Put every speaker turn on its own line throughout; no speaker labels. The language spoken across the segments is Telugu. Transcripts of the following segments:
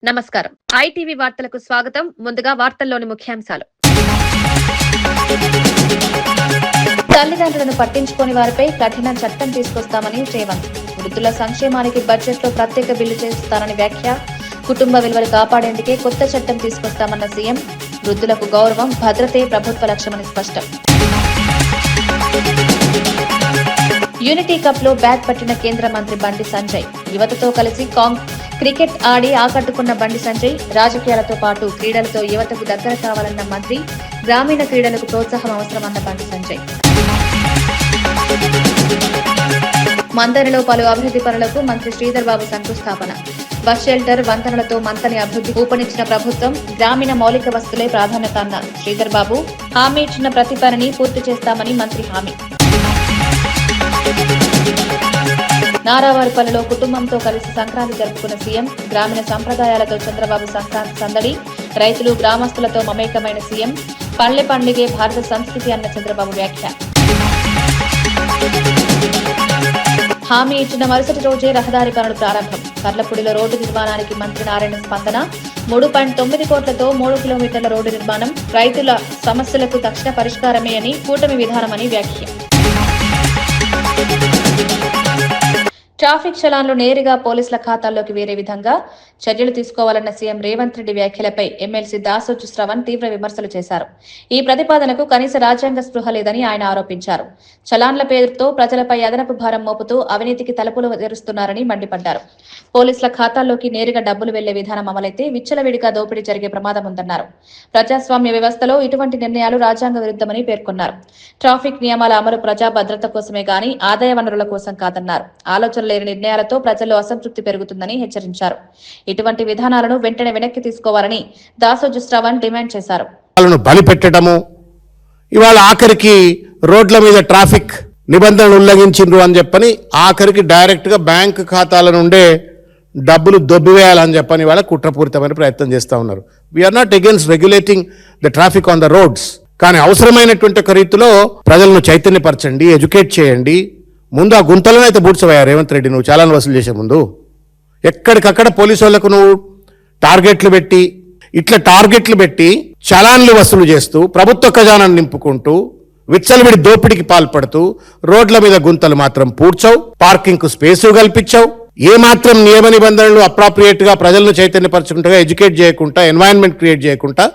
నమస్కారం. ఐటీవీ వార్తలకు స్వాగతం. ముందుగా వార్తల్లోని ముఖ్యాంశాలు. తల్లిదండ్రులను పట్టించుకోని వారిపై కఠిన చట్టం తీసుకొస్తామని రేవంత్. వృద్ధుల సంక్షేమానికి బడ్జెట్లో ప్రత్యేక బిల్లు చేస్తానని వ్యాఖ్య. కుటుంబ విలువలు కాపాడేందుకే కొత్త చట్టం తీసుకొస్తామన్న సీఎం. వృద్ధులకు గౌరవం, భద్రతే ప్రభుత్వ లక్ష్యమని స్పష్టం. యూనిటీ కప్ లో బ్యాట్ పట్టిన కేంద్ర మంత్రి బండి సంజయ్. యువతతో కలిసి క్రికెట్ ఆడి ఆకట్టుకున్న బండి సంజయ్. రాజకీయాలతో పాటు క్రీడలతో యువతకు దగ్గర కావాలన్న మంత్రి. గ్రామీణ క్రీడలకు ప్రోత్సాహం అవసరమన్న బండి సంజయ్. మంతనిలో పలు అభివృద్ధి పనులకు మంత్రి శ్రీధర్ బాబు శంకుస్థాపన. బస్ షెల్టర్, వంతెనలతో మంతని అభివృద్ధి ఊపనిచ్చిన ప్రభుత్వం. గ్రామీణ మౌలిక వస్తులే ప్రాధాన్యత అన్న శ్రీధర్ బాబు. హామీ ఇచ్చిన ప్రతి పనిని పూర్తి చేస్తామని మంత్రి హామీ. నారావారిపల్లిలో కుటుంబంతో కలిసి సంక్రాంతి జరుపుకున్న సీఎం. గ్రామీణ సంప్రదాయాలతో చంద్రబాబు సంక్రాంతి సందడి. రైతులు, గ్రామస్తులతో మమేకమైన సీఎం. పల్లె పండుగే భారత సంస్కృతి అన్న చంద్రబాబు వ్యాఖ్య. హామీ ఇచ్చిన మరుసటి రోజే రహదారి పనులు ప్రారంభం. కర్లపూడిలో రోడ్డు నిర్మాణానికి మంత్రి నారాయణ స్పందన. 3.9 కోట్లతో 3 కిలోమీటర్ల రోడ్డు నిర్మాణం. రైతుల సమస్యలకు తక్షణ పరిష్కారమే అని కూటమి విధానమని వ్యాఖ్య. ట్రాఫిక్ చలాన్లు నేరుగా పోలీసుల ఖాతాల్లోకి వేరే విధంగా చర్యలు తీసుకోవాలన్న సీఎం రేవంత్ రెడ్డి వ్యాఖ్యలపై ఎమ్మెల్సీ దాసోజు శ్రవణ్ తీవ్ర విమర్శలు చేశారు. ఈ ప్రతిపాదనకు కనీస రాజ్యాంగ స్పృహ లేదని ఆయన ఆరోపించారు. చలాన్ల పేరుతో ప్రజలపై అదనపు భారం మోపుతూ అవినీతికి తలుపులు తెరుస్తున్నారని మండిపడ్డారు. పోలీసుల ఖాతాల్లోకి నేరుగా డబ్బులు వెళ్లే విధానం అమలైతే విచ్చలవిడిగా దోపిడీ జరిగే ప్రమాదం ఉందన్నారు. ప్రజాస్వామ్య వ్యవస్థలో ఇటువంటి నిర్ణయాలు రాజ్యాంగ విరుద్ధమని పేర్కొన్నారు. ట్రాఫిక్ నియమాల అమలు ప్రజా భద్రత కోసమే గాని ఆదాయ వనరుల కోసం కాదన్నారు. ఆలోచన లేని నిర్ణయాలతో ప్రజల్లో అసంతృప్తి పెరుగుతుందని హెచ్చరించారు. ఇటువంటి విధానాలను వెంటనే వెనక్కి తీసుకోవాలని దాసోజు శ్రవణ్ డిమాండ్ చేశారు.
బలిపెట్టడము, ఇవాళ ఆఖరికి రోడ్ల మీద ట్రాఫిక్ నిబంధనలు ఉల్లంఘించిండ్రు అని చెప్పని ఆఖరికి డైరెక్ట్ గా బ్యాంక్ ఖాతాల నుండే డబ్బులు దొబ్బివేయాలని చెప్పని ఇవాళ కుట్రపూరితమైన ప్రయత్నం చేస్తూ ఉన్నారు. We're not against regulating the traffic on the roads, కానీ అవసరమైనటువంటి ఒక రీతిలో ప్రజలను చైతన్యపరచండి, ఎడ్యుకేట్ చేయండి. ముందు ఆ గుంతలను అయితే బూడ్చవయ్యా రేవంత్ రెడ్డి, నువ్వు చాలాను వసూలు చేసే ముందు ఎక్కడికక్కడ పోలీసు వాళ్లకు నువ్వు టార్గెట్లు పెట్టి చలాన్లు వసూలు చేస్తూ ప్రభుత్వ ఖజానాన్ని నింపుకుంటూ విచ్చలవిడి దోపిడికి పాల్పడుతూ రోడ్ల మీద గుంతలు మాత్రం పూడ్చవు, పార్కింగ్ కు స్పేసు కల్పించవు. ఏ మాత్రం నియమ నిబంధనలు అప్రాప్రియేట్ గా ప్రజలను చైతన్యపరచుకుంటా, ఎడ్యుకేట్ చేయకుండా, ఎన్వైరన్మెంట్ క్రియేట్ చేయకుండా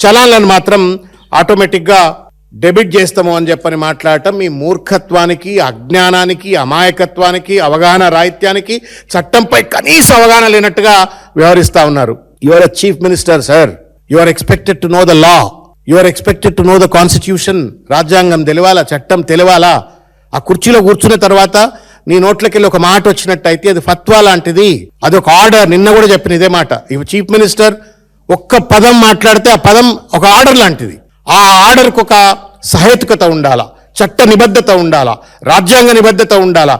చలాన్లను మాత్రం ఆటోమేటిక్ గా డెబిట్ చేస్తాము అని చెప్పని మాట్లాడటం మీ మూర్ఖత్వానికి, అజ్ఞానానికి, అమాయకత్వానికి, అవగాహన రాహిత్యానికి, చట్టంపై కనీస అవగాహన లేనట్టుగా వ్యవహరిస్తా ఉన్నారు. You are a chief minister sir, you are expected to know the law, you are expected to know the constitution. రాజ్యాంగం తెలియాలా, చట్టం తెలియాలా. ఆ కుర్చీలో కూర్చున్న తర్వాత నీ నోట్లకెళ్ళి ఒక మాట వచ్చినట్టయితే అది ఫత్వా లాంటిది, అది ఒక ఆర్డర్. నిన్న కూడా చెప్పిన ఇదే మాట. ఈ చీఫ్ మినిస్టర్ ఒక్క పదం మాట్లాడితే ఆ పదం ఒక ఆర్డర్ లాంటిది. ఆ ఆర్డర్కు ఒక సహేతుకత ఉండాలా, చట్ట నిబద్ధత ఉండాలా, రాజ్యాంగ నిబద్ధత ఉండాలా.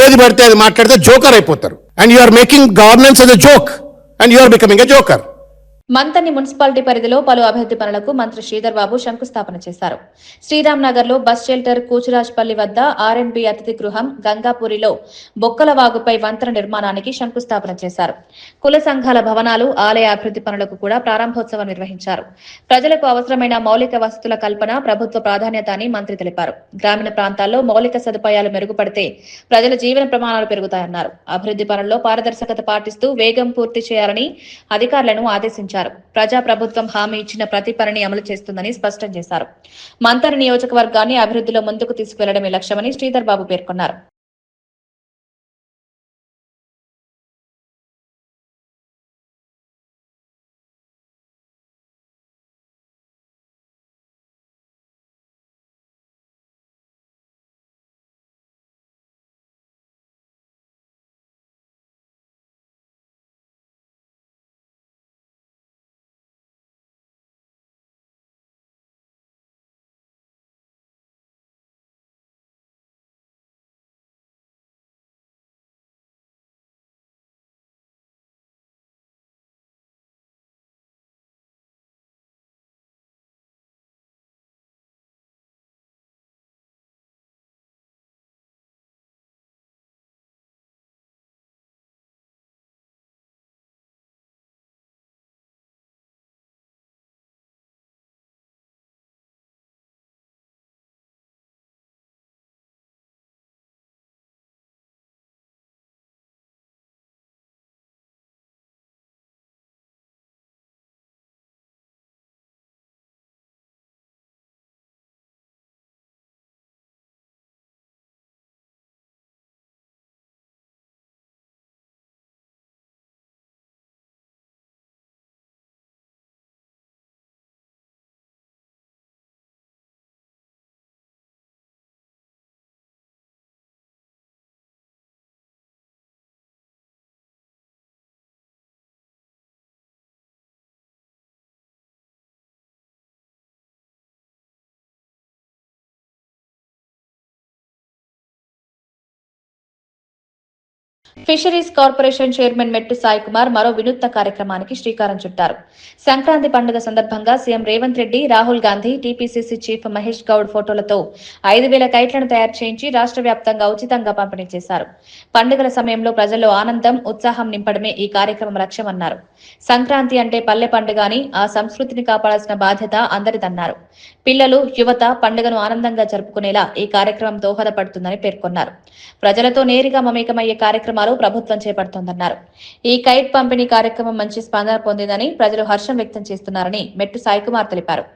ఏది పడితే అది మాట్లాడితే జోకర్ అయిపోతారు. And you are making governance as a joke and you are becoming a joker.
Manthani municipality పరిధిలో పలు అభివృద్ధి పనులకు మంత్రి శ్రీధర్ బాబు శంకుస్థాపన చేశారు. శ్రీరామ్ నగర్ లో బస్ షెల్టర్, కూచురాజ్పల్లి వద్ద R&B అతిథి గృహం, గంగాపూరిలో బొక్కల వాగుపై వంతెన నిర్మాణానికి శంకుస్థాపన చేశారు. కుల సంఘాల భవనాలు, ఆలయ అభివృద్ధి పనులకు కూడా ప్రారంభోత్సవం నిర్వహించారు. ప్రజలకు అవసరమైన మౌలిక వసతుల కల్పన ప్రభుత్వ ప్రాధాన్యత అని మంత్రి తెలిపారు. గ్రామీణ ప్రాంతాల్లో మౌలిక సదుపాయాలు మెరుగుపడితే ప్రజల జీవన ప్రమాణాలు పెరుగుతాయన్నారు. అభివృద్ధి పనుల్లో పారదర్శకత పాటిస్తూ వేగం పూర్తి చేయాలని అధికారులను ఆదేశించారు. ప్రజా ప్రభుత్వం హామీ ఇచ్చిన ప్రతి పనిని అమలు చేస్తుందని స్పష్టం చేశారు. మంతని నియోజకవర్గాన్ని అభివృద్ధిలో ముందుకు తీసుకువెళ్లడమే లక్ష్యమని శ్రీధర్ బాబు పేర్కొన్నారు. ఫిషరీస్ కార్పొరేషన్ చైర్మన్ మెట్టు సాయి కుమార్ మరో వినూత్న కార్యక్రమానికి శ్రీకారం చుట్టారు. సంక్రాంతి పండుగ సందర్భంగా CM Revanth Reddy, Rahul Gandhi, TPCC chief Mahesh Goud ఫోటోలతో 5,000 కైట్లను తయారు చేయించి రాష్ట్ర వ్యాప్తంగా ఉచితంగా పంపిణీ చేశారు. పండుగల సమయంలో ప్రజల్లో ఆనందం, ఉత్సాహం నింపడమే ఈ కార్యక్రమం లక్ష్యమన్నారు. సంక్రాంతి అంటే పల్లె పండుగ అని, ఆ సంస్కృతిని కాపాడాల్సిన బాధ్యత అందరిదన్నారు. పిల్లలు, యువత పండుగను ఆనందంగా జరుపుకునేలా ఈ కార్యక్రమం దోహదపడుతుందని పేర్కొన్నారు. ప్రజలతో నేరుగా మమేకమయ్యే కార్యక్రమాలు ప్రభుత్వం చేపడుతోందన్నారు. ఈ కైట్ పంపిణీ కార్యక్రమం మంచి స్పందన పొందిందని, ప్రజలు హర్షం వ్యక్తం చేస్తున్నారని మెట్టు సాయికుమార్ తెలిపారు.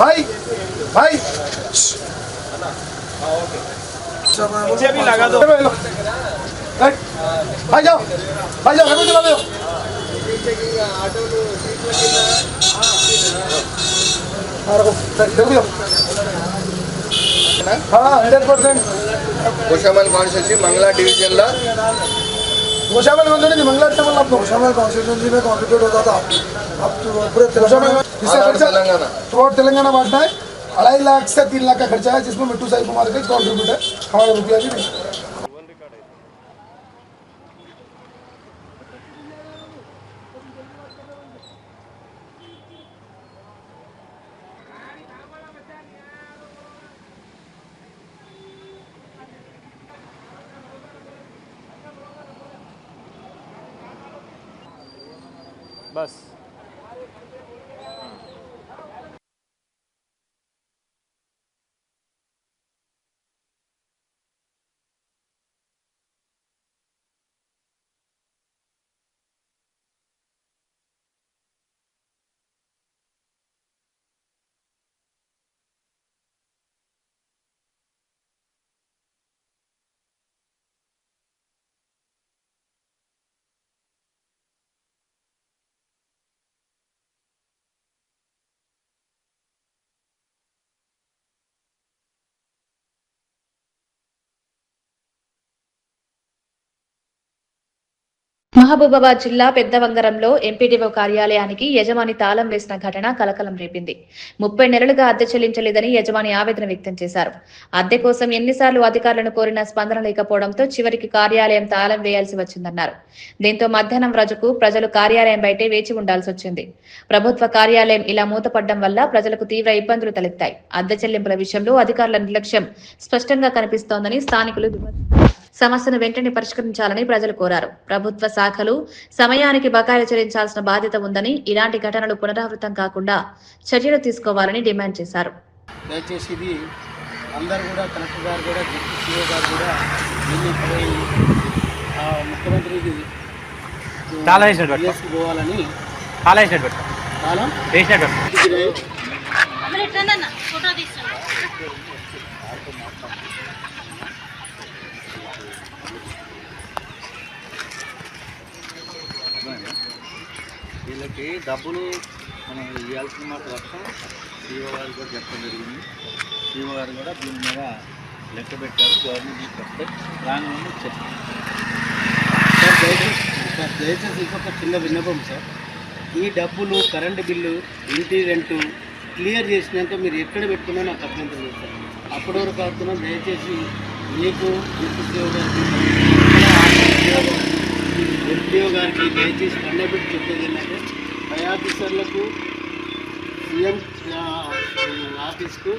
भाई भाई
पीछे भी लगा दो।
भाई जाओ हेलो चला दो। हाँ 100%
गोशामल कॉन्स्टिट्यूंसी मंगला डिवीजन ला
गोशामल मंदिर मंगला टेबल आप गोशामल कॉन्स्टिट्यूंसी में कॉन्ट्रीब्यूट होता था। अब तो पूरे गोशामल
तेलंगाना
थ्रू तेलंगाना बांटना है। 2.5 लाख से 3 लाख का खर्चा है, जिसमें मिट्टू साई कुमार का कॉन्ट्रीब्यूट है, हमारा रुपया भी नहीं।
बस
మహబూబాబాద్ జిల్లా పెద్దవంగరంలో ఎంపీడీఓ కార్యాలయానికి యజమాని తాళం వేసిన ఘటన కలకలం రేపింది. 30 నెలలుగా అద్దె చెల్లించలేదని యజమాని ఆవేదన వ్యక్తం చేశారు. అద్దె కోసం ఎన్నిసార్లు అధికారులను కోరినా స్పందన లేకపోవడంతో చివరికి కార్యాలయం తాళం వేయాల్సి వచ్చిందన్నారు. దీంతో మధ్యాహ్నం రోజుకు ప్రజలు కార్యాలయం బయటే వేచి ఉండాల్సి వచ్చింది. ప్రభుత్వ కార్యాలయం ఇలా మూతపడడం వల్ల ప్రజలకు తీవ్ర ఇబ్బందులు తలెత్తాయి. అద్దె చెల్లింపుల విషయంలో అధికారుల నిర్లక్ష్యం స్పష్టంగా కనిపిస్తోందని స్థానికులు సమస్యను వెంటనే పరిష్కరించాలని ప్రజలు కోరారు. ప్రభుత్వ శాఖలు సమయానికి బకాయిలు చెల్లించాల్సిన బాధ్యత ఉందని, ఇలాంటి ఘటనలు పునరావృతం కాకుండా చర్యలు తీసుకోవాలని డిమాండ్ చేశారు.
దయచేసి ఇది అందరూ కూడా, కలెక్టర్ గారు కూడా, డిప్యూటీ గారు కూడా ముఖ్యమంత్రికి పోవాలని
వీళ్ళకి డబ్బులు మనం ఇవ్వాల్సిన మాట లక్ష్యం సీఓ గారు కూడా చెప్పడం జరిగింది. సీఓ గారు కూడా దీని మీద లెక్క పెట్టారు. గవర్నమెంట్ చెప్తే దాని నుండి చెప్పారు.
దయచేసి ఇంకొక చిన్న విన్నపం సార్, ఈ డబ్బులు, కరెంటు బిల్లు, ఇంటి రెంటు క్లియర్ చేసినాక మీరు ఎక్కడ పెట్టుకున్నా నాకు అభ్యంతరం లేదు సార్. అప్పటి వరకు అవుతున్నాం. దయచేసి మీకు సీఓ గారికి, ఎంపీఓ గారికి దయచేసి కన్నబెట్టి చెప్పేది ఏంటంటే, పై ఆఫీసర్లకు, సీఎం ఆఫీస్కు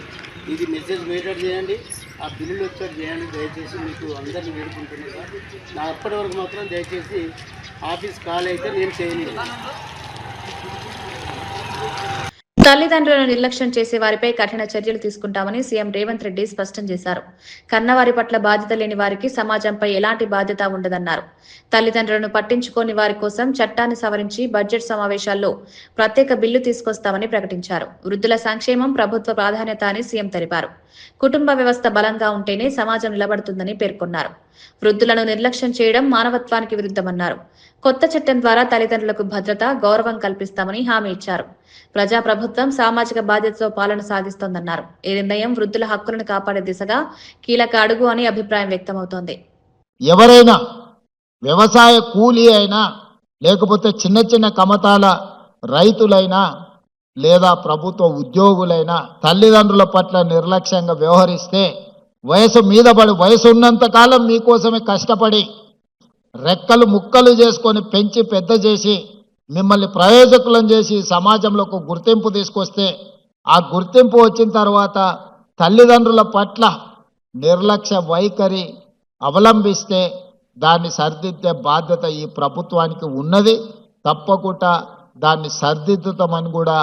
ఇది మెసేజ్ వెయిటర్ చేయండి, ఆ బిల్లులు వచ్చేది చేయండి. దయచేసి మీకు అందరినీ వేడుకుంటున్నాను సార్. నా అప్పటి వరకు మాత్రం దయచేసి ఆఫీస్ కాల్ అయితే నేను చేయలేదు.
తల్లిదండ్రులను నిర్లక్ష్యం చేసే వారిపై కఠిన చర్యలు తీసుకుంటామని సీఎం రేవంత్ రెడ్డి స్పష్టం చేశారు. కన్నవారి పట్ల బాధ్యత లేని వారికి సమాజంపై ఎలాంటి బాధ్యత ఉండదన్నారు. తల్లిదండ్రులను పట్టించుకోని వారి కోసం చట్టాన్ని సవరించి బడ్జెట్ సమావేశాల్లో ప్రత్యేక బిల్లు తీసుకొస్తామని ప్రకటించారు. వృద్ధుల సంక్షేమం ప్రభుత్వ ప్రాధాన్యత అని సీఎం తెలిపారు. కుటుంబ వ్యవస్థ బలంగా ఉంటేనే సమాజం నిలబడుతుందని పేర్కొన్నారు. వృద్ధులను నిర్లక్ష్యం చేయడం మానవత్వానికి విరుద్ధమన్నారు. కొత్త చట్టం ద్వారా తల్లిదండ్రులకు భద్రత, గౌరవం కల్పిస్తామని హామీ ఇచ్చారు. ప్రజాప్రభుత్వం సామాజిక బాధ్యతతో పాలన సాగిస్తోందన్నారు. ఈ నిర్ణయం వృద్ధుల హక్కులను కాపాడే దిశగా కీలక అడుగు అని అభిప్రాయం వ్యక్తమవుతోంది.
ఎవరైనా వ్యవసాయ కూలీ అయినా లేకపోతే చిన్న చిన్న కమతాల రైతులైనా లేదా ప్రభుత్వ ఉద్యోగులైనా తల్లిదండ్రుల పట్ల నిర్లక్ష్యంగా వ్యవహరిస్తే వయసు మీద పడి వయసు ఉన్నంత కాలం మీకోసమే కష్టపడి రెక్కలు ముక్కలు చేసుకొని పెంచి పెద్ద చేసి మిమ్మల్ని ప్రయోజకులను చేసి సమాజంలో ఒక గుర్తింపు తీసుకొస్తే ఆ గుర్తింపు వచ్చిన తర్వాత తల్లిదండ్రుల పట్ల నిర్లక్ష్య వైఖరి అవలంబిస్తే దాన్ని సరిదిద్దే బాధ్యత ఈ ప్రభుత్వానికి ఉన్నది. తప్పకుండా దాన్ని సరిదిద్దుతామని కూడా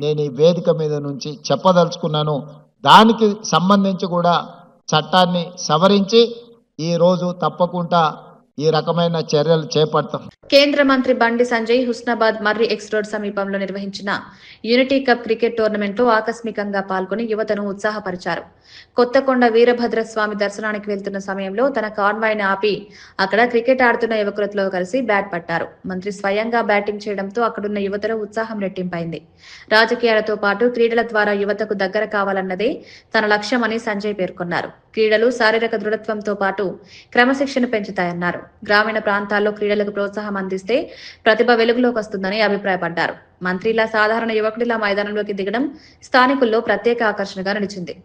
నేను ఈ వేదిక మీద నుంచి చెప్పదలుచుకున్నాను. దానికి సంబంధించి కూడా చట్టాన్ని సవరించి ఈరోజు తప్పకుండా ఈ రకమైన చర్యలు చేపడతాం.
కేంద్ర మంత్రి బండి సంజయ్ హుస్నాబాద్ మర్రి ఎక్స్ రోడ్ సమీపంలో నిర్వహించిన యూనిటీ కప్ క్రికెట్ టోర్నమెంట్లో ఆకస్మికంగా పాల్గొని యువతను ఉత్సాహపరిచారు. కొత్తకొండ వీరభద్రస్వామి దర్శనానికి వెళ్తున్న సమయంలో తన కాన్వాయ్ని ఆపి అక్కడ క్రికెట్ ఆడుతున్న యువకులతో కలిసి బ్యాట్ పట్టారు. మంత్రి స్వయంగా బ్యాటింగ్ చేయడంతో అక్కడున్న యువతలో ఉత్సాహం రెట్టింపైంది. రాజకీయాలతో పాటు క్రీడల ద్వారా యువతకు దగ్గర కావాలన్నదే తన లక్ష్యమని సంజయ్ పేర్కొన్నారు. క్రీడలు శారీరక దృఢత్వంతో పాటు క్రమశిక్షణ పెంచుతాయన్నారు. గ్రామీణ ప్రాంతాల్లో క్రీడలకు ప్రోత్సాహం అందిస్తే ప్రతిభ వెలుగులోకి వస్తుందని అభిప్రాయపడ్డారు. మంత్రిలా సాధారణ యువకుడిలా మైదానంలోకి దిగడం స్థానికుల్లో ప్రత్యేక ఆకర్షణగా నిలిచింది.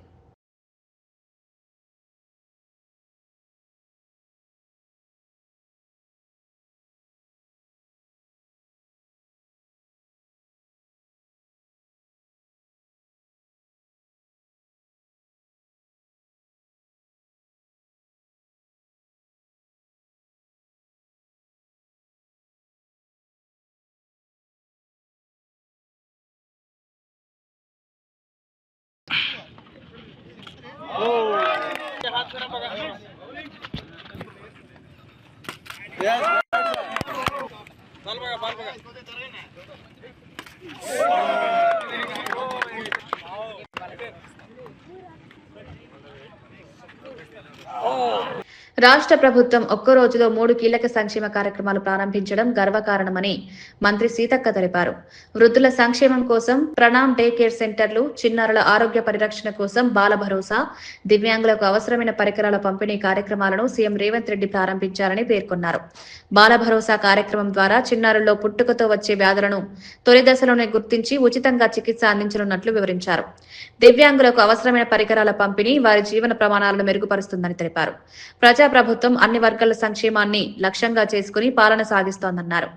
రాష్ట్ర ప్రభుత్వం ఒక్క రోజులో 3 కీలక సంక్షేమ కార్యక్రమాలు ప్రారంభించడం గర్వకారణమని మంత్రి సీతక్క తెలిపారు. వృద్ధుల సంక్షేమం కోసం ప్రణామ్ డే కేర్ సెంటర్లు, చిన్నారుల ఆరోగ్య పరిరక్షణ కోసం బాల భరోసా, దివ్యాంగులకు అవసరమైన పరికరాల పంపిణీ కార్యక్రమాలను సీఎం రేవంత్ రెడ్డి ప్రారంభించారని పేర్కొన్నారు. బాల భరోసా కార్యక్రమం ద్వారా చిన్నారుల్లో పుట్టుకతో వచ్చే వ్యాధులను తొలి దశలోనే గుర్తించి ఉచితంగా చికిత్స అందించనున్నట్లు వివరించారు. దివ్యాంగులకు అవసరమైన పరికరాల పంపిణీ వారి జీవన ప్రమాణాలను మెరుగుపరుస్తుందని తెలిపారు. ప్రజాప్రభుత్వం అన్ని వర్గాల సంక్షేమాన్ని లక్ష్యంగా చేసుకుని పాలన సాగిస్తోందన్నారు.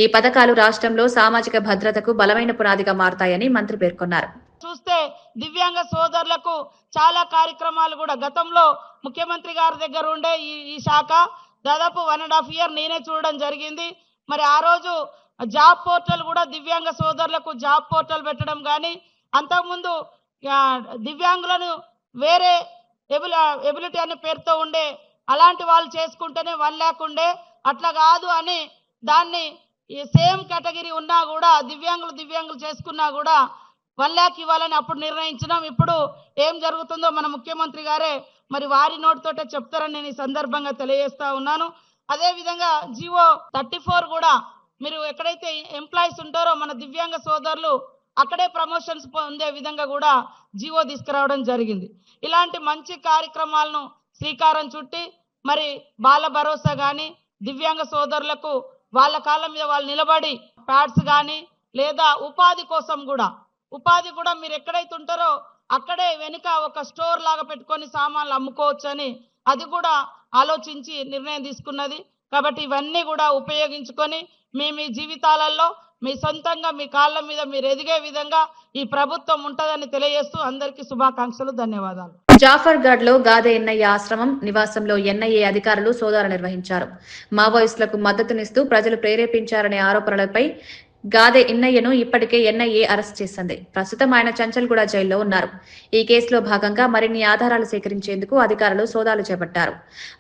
ఈ పథకాలు రాష్ట్రంలో సామాజిక భద్రతకు బలమైన పునాదిగా మారతాయని మంత్రి పేర్కొన్నారు.
చూస్తే దివ్యాంగ సోదరులకు చాలా కార్యక్రమాలు కూడా గతంలో ముఖ్యమంత్రి గారి దగ్గర ఉండే ఈ శాఖ దాదాపు 1.5 year నేనే చూడడం జరిగింది. మరి ఆ రోజు జాబ్ పోర్టల్ కూడా దివ్యాంగ సోదరులకు జాబ్ పోర్టల్ పెట్టడం కానీ, అంతకుముందు దివ్యాంగులను వేరే ఎబిలిటీ అనే పేరుతో ఉండే అలాంటి వాళ్ళు చేసుకుంటేనే 1 lakh ఉండే, అట్లా కాదు అని దాన్ని సేమ్ కేటగిరీ ఉన్నా కూడా దివ్యాంగులు చేసుకున్నా కూడా 1 lakh ఇవ్వాలని అప్పుడు నిర్ణయించినాం. ఇప్పుడు ఏం జరుగుతుందో మన ముఖ్యమంత్రి గారే మరి వారి నోటితోటే చెప్తారని నేను ఈ సందర్భంగా తెలియజేస్తా ఉన్నాను. అదే విధంగా జీవో 34 కూడా మీరు ఎక్కడైతే ఎంప్లాయీస్ ఉంటారో మన దివ్యాంగ సోదరులు అక్కడే ప్రమోషన్స్ పొందే విధంగా కూడా జీవో తీసుకురావడం జరిగింది. ఇలాంటి మంచి కార్యక్రమాలను శ్రీకారం చుట్టి మరి బాల భరోసా కానీ దివ్యాంగ సోదరులకు వాళ్ళ కాళ్ళ మీద వాళ్ళు నిలబడి ప్యాడ్స్ కానీ లేదా ఉపాధి కోసం కూడా మీరు ఎక్కడైతే ఉంటారో అక్కడే వెనుక ఒక స్టోర్ లాగా పెట్టుకొని సామాన్లు అమ్ముకోవచ్చు అని అది కూడా ఆలోచించి నిర్ణయం తీసుకున్నది. కాబట్టి ఇవన్నీ కూడా ఉపయోగించుకొని మీ జీవితాలలో మీ సొంతంగా మీ కాళ్ళ మీద మీరు ఎదిగే విధంగా ఈ ప్రభుత్వం ఉంటదని తెలియజేస్తూ అందరికీ శుభాకాంక్షలు, ధన్యవాదాలు.
జాఫర్గఢ్ లో గాదె ఎన్ఐఏ ఆశ్రమం నివాసంలో ఎన్ఐఏ అధికారులు సోదాలు నిర్వహించారు. మావోయిస్టులకు మద్దతునిస్తూ ప్రజలు ప్రేరేపించారనే ఆరోపణలపై గాదె ఇన్నయ్యను ఇప్పటికే ఎన్ఐఏ అరెస్ట్ చేసింది. ప్రస్తుతం ఆయన చంచల్గూడ జైల్లో ఉన్నారు. ఈ కేసులో భాగంగా మరిన్ని ఆధారాలు సేకరించేందుకు అధికారులు సోదాలు చేపట్టారు.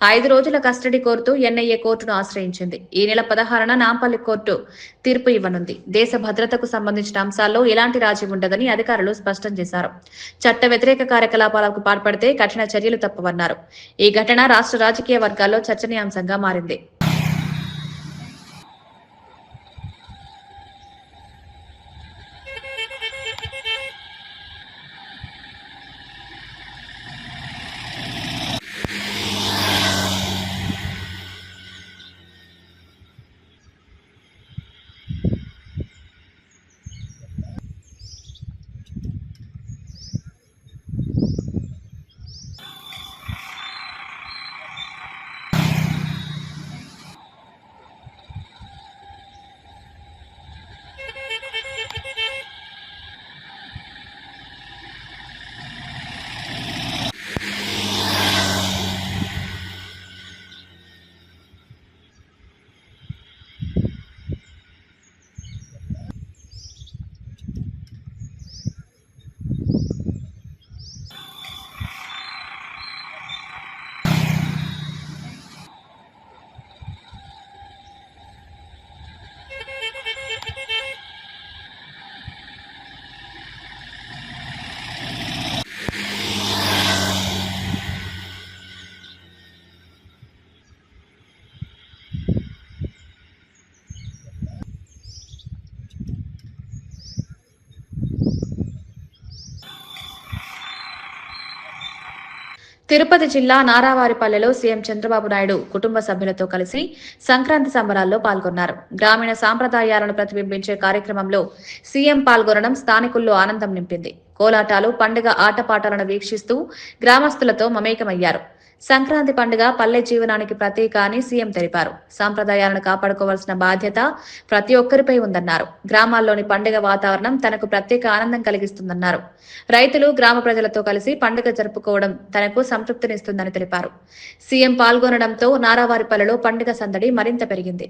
5 రోజుల కస్టడీ కోరుతూ ఎన్ఐఏ కోర్టును ఆశ్రయించింది. ఈ నెల 16న నాంపల్లి కోర్టు తీర్పు ఇవ్వనుంది. దేశ భద్రతకు సంబంధించిన అంశాల్లో ఎలాంటి రాజీ ఉండదని అధికారులు స్పష్టం చేశారు. చట్ట వ్యతిరేక కార్యకలాపాలకు పాల్పడితే కఠిన చర్యలు తప్పవన్నారు. ఈ ఘటన రాష్ట్ర రాజకీయ వర్గాల్లో చర్చనీయాంశంగా మారింది. తిరుపతి జిల్లా నారావారిపల్లెలో సీఎం చంద్రబాబు నాయుడు కుటుంబ సభ్యులతో కలిసి సంక్రాంతి సంబరాల్లో పాల్గొన్నారు. గ్రామీణ సాంప్రదాయాలను ప్రతిబింబించే కార్యక్రమంలో సీఎం పాల్గొనడం స్థానికుల్లో ఆనందం నింపింది. కోలాటాలు, పండుగ ఆటపాటలను వీక్షిస్తూ గ్రామస్తులతో మమేకమయ్యారు. సంక్రాంతి పండుగ పల్లె జీవనానికి ప్రతీక అని సీఎం తెలిపారు. సాంప్రదాయాలను కాపాడుకోవాల్సిన బాధ్యత ప్రతి ఒక్కరిపై ఉందన్నారు. గ్రామాల్లోని పండుగ వాతావరణం తనకు ప్రత్యేక ఆనందం కలిగిస్తుందన్నారు. రైతులు, గ్రామ ప్రజలతో కలిసి పండుగ జరుపుకోవడం తనకు సంతృప్తినిస్తుందని తెలిపారు. సీఎం పాల్గొనడంతో నారావారిపల్లెలో పండుగ సందడి మరింత పెరిగింది.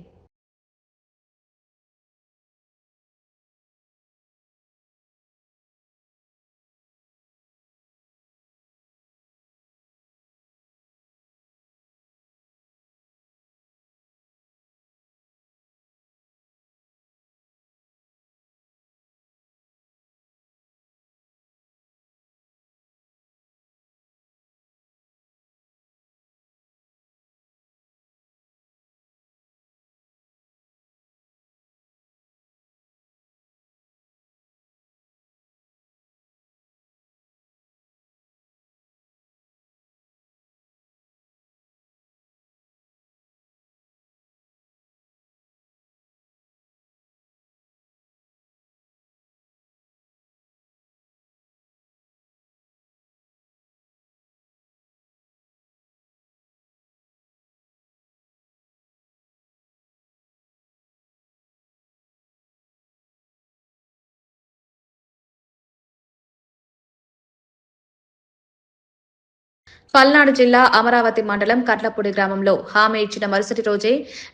పల్నాడు జిల్లా అమరావతి మండలం కట్లపూడి గ్రామంలో హామీ ఇచ్చిన మరుసటి రోజే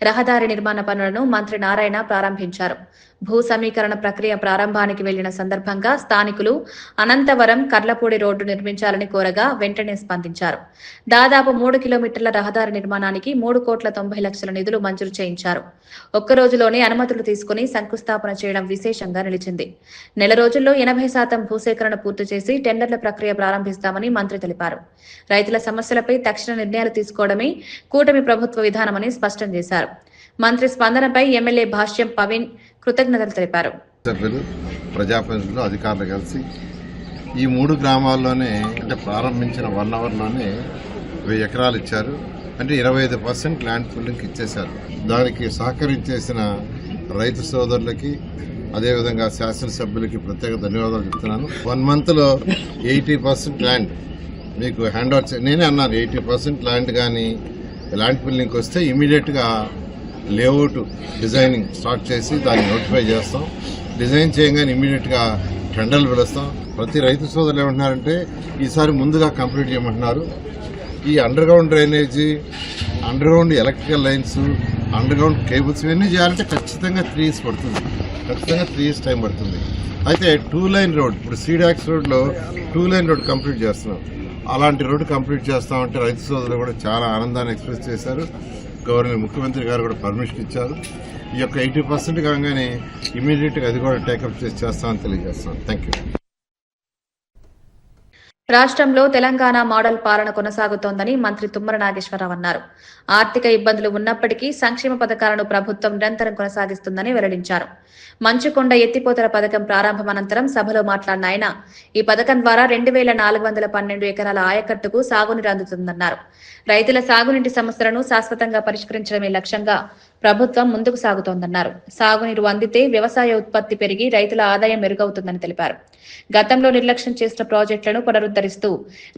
రహదారి నిర్మాణ పనులను మంత్రి నారాయణ ప్రారంభించారు. భూ సమీకరణ ప్రక్రియ ప్రారంభానికి వెళ్లిన సందర్భంగా స్థానికులు అనంతవరం కర్లపూడి రోడ్డు నిర్మించాలని కోరగా వెంటనే స్పందించారు. దాదాపు 3 కిలోమీటర్ల రహదారి నిర్మాణానికి 3,90,00,000 నిధులు మంజూరు చేయించారు. ఒక్క రోజులోనే అనుమతులు తీసుకుని శంకుస్థాపన చేయడం విశేషంగా నిలిచింది. నెల రోజుల్లో 80% భూసేకరణ పూర్తి చేసి టెండర్ల ప్రక్రియ ప్రారంభిస్తామని మంత్రి తెలిపారు. రైతుల సమస్యలపై తక్షణ నిర్ణయాలు తీసుకోవడమే కూటమి ప్రభుత్వ విధానమని స్పష్టం చేశారు. మంత్రి స్పందనపై ఎమ్మెల్యే భాష్యం పవన్ కృతజ్ఞతలు తెలిపారు.
ప్రజాప్రతినిధులు, అధికారులు కలిసి ఈ 3 గ్రామాల్లోనే అంటే ప్రారంభించిన 1 అవర్లోనే 1000 ఎకరాలు ఇచ్చారు. అంటే 25% ల్యాండ్ పూలింగ్కి ఇచ్చేశారు. దానికి సహకరించేసిన రైతు సోదరులకి, అదేవిధంగా శాసనసభ్యులకి ప్రత్యేక ధన్యవాదాలు చెప్తున్నాను. 1 మంత్లో 80% ల్యాండ్ మీకు హ్యాండ్ ఓవర్ నేనే అన్నాను. 80% ల్యాండ్ కానీ ల్యాండ్ పూలింగ్కి వస్తే ఇమీడియట్గా లేఅవుట్ డిజైనింగ్ స్టార్ట్ చేసి దాన్ని నోటిఫై చేస్తాం. డిజైన్ చేయగానే ఇమీడియట్గా టెండర్లు పిలుస్తాం. ప్రతి రైతు సోదరులు ఏమంటున్నారంటే ఈసారి ముందుగా కంప్లీట్ చేయమంటున్నారు. ఈ under ground drainage, under ground electrical lines, under ground cables ఇవన్నీ చేయాలంటే ఖచ్చితంగా 3 years పడుతుంది, ఖచ్చితంగా 3 years టైం పడుతుంది. అయితే 2 lane రోడ్, ఇప్పుడు సీడాక్స్ రోడ్లో 2 lane రోడ్ కంప్లీట్ చేస్తున్నాం. అలాంటి రోడ్డు కంప్లీట్ చేస్తామంటే రైతు సోదరులు కూడా చాలా ఆనందాన్ని ఎక్స్ప్రెస్ చేశారు. ముఖ్యమంత్రి గారు కూడా పర్మిషన్ ఇచ్చారు. ఈ యొక్క 80% కాగానే ఇమీడియట్గా అది కూడా టేకప్ చేస్తామని తెలియజేస్తాం. Thank you.
రాష్ట్రంలో తెలంగాణ మోడల్ పాలన కొనసాగుతోందని మంత్రి తుమ్మల నాగేశ్వరరావు అన్నారు. ఆర్థిక ఇబ్బందులు ఉన్నప్పటికీ సంక్షేమ పథకాలను ప్రభుత్వం నిరంతరం కొనసాగిస్తుందని వెల్లడించారు. మంచుకొండ ఎత్తిపోతల పథకం ప్రారంభం అనంతరం సభలో మాట్లాడిన ఆయన ఈ పథకం ద్వారా 2412 ఎకరాల ఆయకట్టుకు సాగునీరు అందుతుందన్నారు. రైతుల సాగునీటి సమస్యలను శాశ్వతంగా పరిష్కరించడమే లక్ష్యంగా ప్రభుత్వం ముందుకు సాగుతోందన్నారు. సాగునీరు అందితే వ్యవసాయ ఉత్పత్తి పెరిగి రైతుల ఆదాయం మెరుగవుతుందని తెలిపారు. గతంలో నిర్లక్ష్యం చేసిన ప్రాజెక్టులను పునరుద్ధరిస్తూ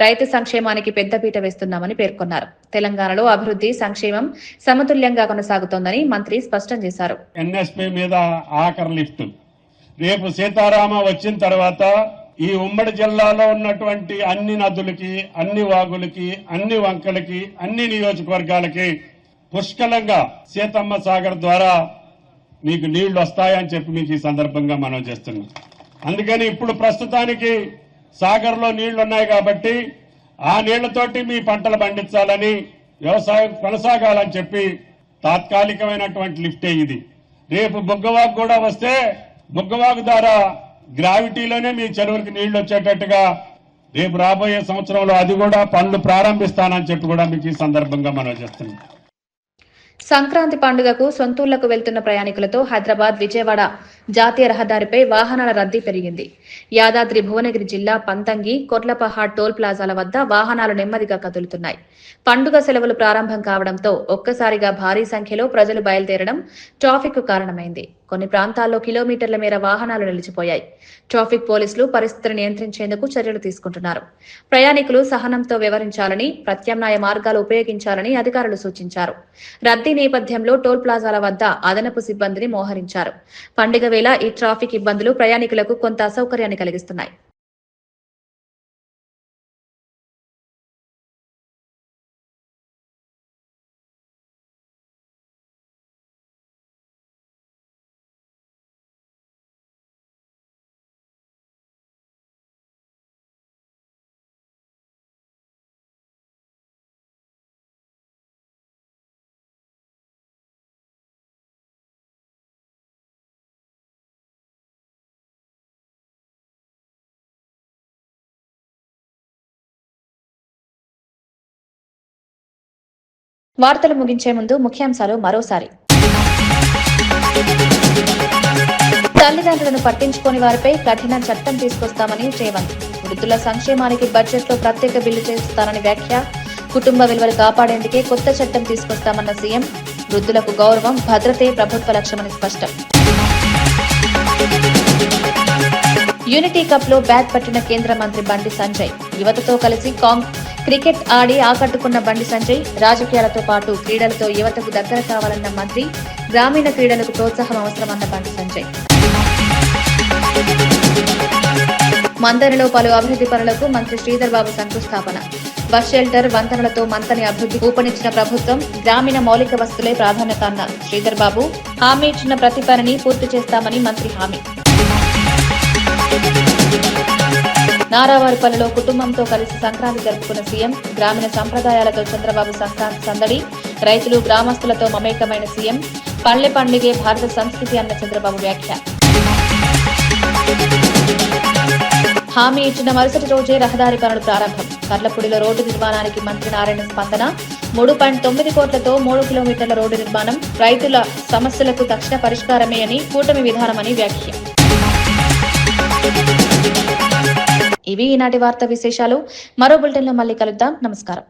రైతు సంక్షేమానికి పెద్దపీట వేస్తున్నామని పేర్కొన్నారు. తెలంగాణలో అభివృద్ధి, సంక్షేమం సమతుల్యంగా కొనసాగుతోందని మంత్రి స్పష్టం చేశారు.
ఎన్ఎస్పీ మీద ఆఖరి లిఫ్ట్ రేపు సీతారామ వచ్చిన తర్వాత ఈ ఉమ్మడి జిల్లాలో ఉన్నటువంటి అన్ని నదులకి, అన్ని వాగులకి, అన్ని వంకలకి, అన్ని నియోజకవర్గాలకి పుష్కలంగా సీతమ్మ సాగర్ ద్వారా మీకు నీళ్లు వస్తాయని చెప్పి మీకు ఈ సందర్భంగా మనం చేస్తున్నాం. అందుకని ఇప్పుడు ప్రస్తుతానికి సాగర్లో నీళ్లు ఉన్నాయి కాబట్టి ఆ నీళ్లతోటి మీ పంటలు పండించాలని, వ్యవసాయం కొనసాగాలని చెప్పి తాత్కాలికమైనటువంటి లిఫ్టే ఇది. రేపు బుగ్గవాగు కూడా వస్తే బుగ్గవాగు ద్వారా గ్రావిటీలోనే మీ చెరువులకి నీళ్లు వచ్చేటట్టుగా రేపు రాబోయే సంవత్సరంలో అది కూడా పనులు ప్రారంభిస్తానని చెప్పి కూడా మీకు ఈ సందర్భంగా మనం చేస్తున్నాం.
సంక్రాంతి పండుగకు సొంతూళ్లకు వెళ్తున్న ప్రయాణికులతో హైదరాబాద్, విజయవాడ జాతీయ రహదారిపై వాహనాల రద్దీ పెరిగింది. యాదాద్రి భువనగిరి జిల్లా పంతంగి, కొర్లపహాడ్ టోల్ ప్లాజాల వద్ద వాహనాలు నెమ్మదిగా కదులుతున్నాయి. పండుగ సెలవులు ప్రారంభం కావడంతో ఒక్కసారిగా భారీ సంఖ్యలో ప్రజలు బయలుదేరడం ట్రాఫిక్ కు కారణమైంది. కొన్ని ప్రాంతాల్లో కిలోమీటర్ల మేర వాహనాలు నిలిచిపోయాయి. ట్రాఫిక్ పోలీసులు పరిస్థితిని నియంత్రించేందుకు చర్యలు తీసుకుంటున్నారు. ప్రయాణికులు సహనంతో వ్యవహరించాలని, ప్రత్యామ్నాయ మార్గాలు ఉపయోగించాలని అధికారులు సూచించారు. రద్దీ నేపథ్యంలో టోల్ ప్లాజాల వద్ద అదనపు సిబ్బందిని మోహరించారు. పండుగ వేళ ఈ ట్రాఫిక్ ఇబ్బందులు ప్రయాణికులకు కొంత అసౌకర్యాన్ని కలిగిస్తున్నాయి. వార్తలు ముగించే ముందు ముఖ్యాంశాలు మరోసారి. తల్లిదండ్రులను పట్టించుకోని వారిపై కఠిన చట్టం తీసుకొస్తామని రేవంత్. వృద్ధుల సంక్షేమానికి బడ్జెట్లో ప్రత్యేక బిల్లు చేస్తానని వ్యాఖ్య. కుటుంబ విలువలు కాపాడేందుకే కొత్త చట్టం తీసుకొస్తామన్న సీఎం. వృద్ధులకు గౌరవం, భద్రతే ప్రభుత్వ లక్ష్యమని స్పష్టం. యూనిటీ కప్ లో బ్యాట్ పట్టిన కేంద్ర మంత్రి బండి సంజయ్. యువతతో కలిసి క్రికెట్ ఆడి ఆకట్టుకున్న బండి సంజయ్. రాజకీయాలతో పాటు క్రీడలతో యువతకు దగ్గర కావాలన్న మంత్రి. గ్రామీణ క్రీడలకు ప్రోత్సాహం అవసరమన్న బండి సంజయ్. మందరిలో పలు అభివృద్ధి పనులకు మంత్రి శ్రీధర్ బాబు శంకుస్థాపన. బస్ షెల్టర్, వంతెనలతో మంతని అభివృద్ధి ఊపనిచ్చిన ప్రభుత్వం. గ్రామీణ మౌలిక వస్తువులే ప్రాధాన్యత అన్న శ్రీధర్ బాబు. హామీ ఇచ్చిన ప్రతి పనిని పూర్తి చేస్తామని మంత్రి హామీ. నారావారిపల్లిలో కుటుంబంతో కలిసి సంక్రాంతి జరుపుకున్న సీఎం. గ్రామీణ సంప్రదాయాలతో చంద్రబాబు సంక్రాంతి సందడి. రైతులు, గ్రామస్తులతో మమేకమైన సీఎం. పల్లె పండుగే భారత సంస్కృతి అన్న చంద్రబాబు వ్యాఖ్య. హామీ ఇచ్చిన మరుసటి రోజే రహదారి పనులు ప్రారంభం. కర్లపూడిలో రోడ్డు నిర్మాణానికి మంత్రి నారాయణ స్పందన. 3.9 కోట్లతో 3 కిలోమీటర్ల రోడ్డు నిర్మాణం. రైతుల సమస్యలకు తక్షణ పరిష్కారమే అని కూటమి విధానమని వ్యాఖ్య. ఇవి ఈనాటి వార్తా విశేషాలు. మరో బులెటిన్లో మళ్ళీ కలుద్దాం. నమస్కారం.